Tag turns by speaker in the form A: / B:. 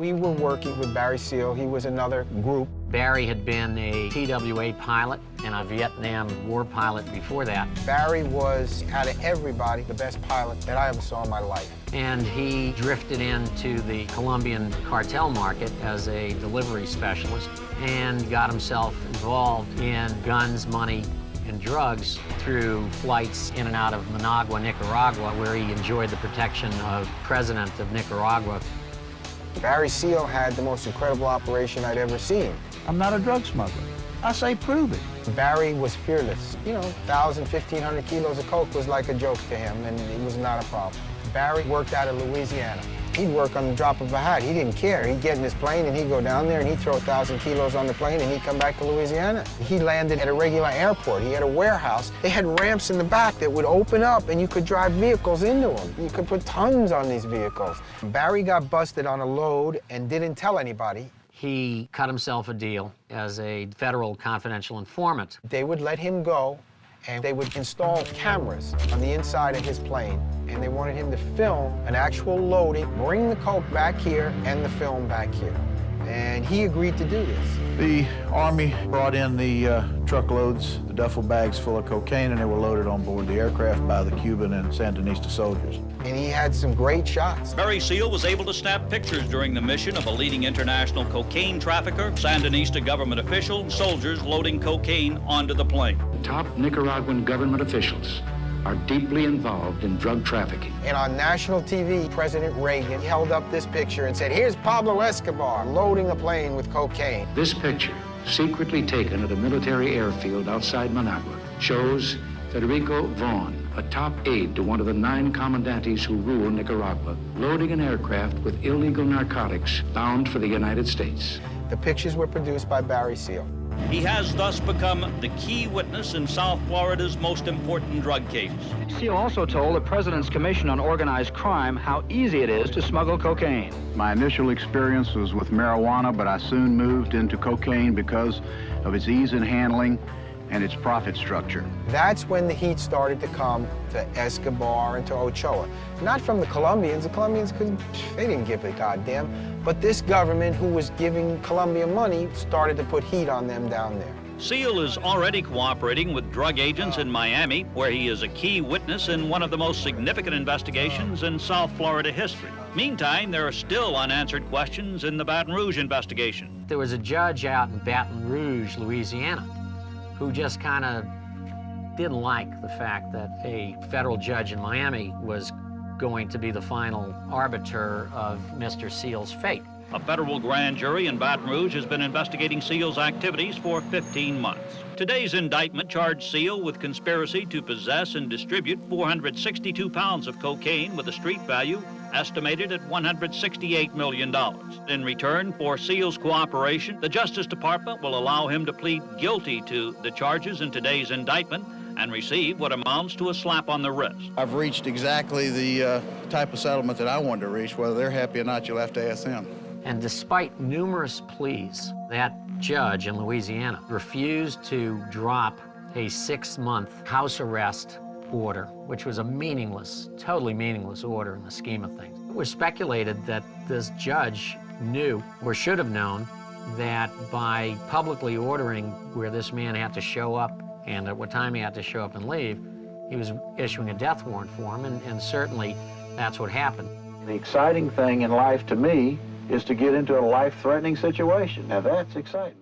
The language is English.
A: We were working with Barry Seal. He was another group.
B: Barry had been a TWA pilot and a Vietnam War pilot before that.
A: Barry was, out of everybody, the best pilot that I ever saw in my life.
B: And he drifted into the Colombian cartel market as a delivery specialist and got himself involved in guns, money, and drugs through flights in and out of Managua, Nicaragua, where he enjoyed the protection of the president of Nicaragua.
A: Barry Seal had the most incredible operation I'd ever seen.
C: I'm not a drug smuggler. I say prove it.
A: Barry was fearless. You know, 1,000, 1,500 kilos of coke was like a joke to him, and it was not a problem. Barry worked out of Louisiana. He'd work on the drop of a hat. He didn't care. He'd get in his plane and he'd go down there and he'd throw 1,000 kilos on the plane and he'd come back to Louisiana. He landed at a regular airport. He had a warehouse. They had ramps in the back that would open up and you could drive vehicles into them. You could put tons on these vehicles. Barry got busted on a load and didn't tell anybody.
B: He cut himself a deal as a federal confidential informant.
A: They would let him go and they would install cameras on the inside of his plane, and they wanted him to film an actual loading, bring the coke back here and the film back here. And he agreed to do this.
C: The Army brought in the truckloads, the duffel bags full of cocaine, and they were loaded on board the aircraft by the Cuban and Sandinista soldiers.
A: And he had some great shots.
D: Barry Seal was able to snap pictures during the mission of a leading international cocaine trafficker, Sandinista government official, soldiers loading cocaine onto the plane.
E: Top Nicaraguan government officials are deeply involved in drug trafficking.
A: And on national TV, President Reagan held up this picture and said, "Here's Pablo Escobar loading a plane with cocaine."
E: This picture, secretly taken at a military airfield outside Managua, shows Federico Vaughn, a top aide to one of the 9 commandantes who rule Nicaragua, loading an aircraft with illegal narcotics bound for the United States.
A: The pictures were produced by Barry Seal.
D: He has thus become the key witness in South Florida's most important drug cases.
F: Seal also told the President's Commission on Organized Crime how easy it is to smuggle cocaine.
G: My initial experience was with marijuana, but I soon moved into cocaine because of its ease in handling and its profit structure.
A: That's when the heat started to come to Escobar and to Ochoa. Not from the Colombians. The Colombians they didn't give a goddamn. But this government, who was giving Colombia money, started to put heat on them down there.
D: Seal is already cooperating with drug agents in Miami, where he is a key witness in one of the most significant investigations in South Florida history. Meantime, there are still unanswered questions in the Baton Rouge investigation.
B: There was a judge out in Baton Rouge, Louisiana, who just kind of didn't like the fact that a federal judge in Miami was going to be the final arbiter of Mr. Seal's fate.
D: A federal grand jury in Baton Rouge has been investigating Seal's activities for 15 months. Today's indictment charged Seal with conspiracy to possess and distribute 462 pounds of cocaine with a street value estimated at $168 million. In return for Seal's cooperation, the Justice Department will allow him to plead guilty to the charges in today's indictment and receive what amounts to a slap on the wrist.
C: I've reached exactly the type of settlement that I wanted to reach. Whether they're happy or not, you'll have to ask them.
B: And despite numerous pleas, that judge in Louisiana refused to drop a 6-month house arrest order, which was a meaningless, totally meaningless order in the scheme of things. It was speculated that this judge knew, or should have known, that by publicly ordering where this man had to show up and at what time he had to show up and leave, he was issuing a death warrant for him, and certainly that's what happened.
C: The exciting thing in life to me is to get into a life-threatening situation. Now that's exciting.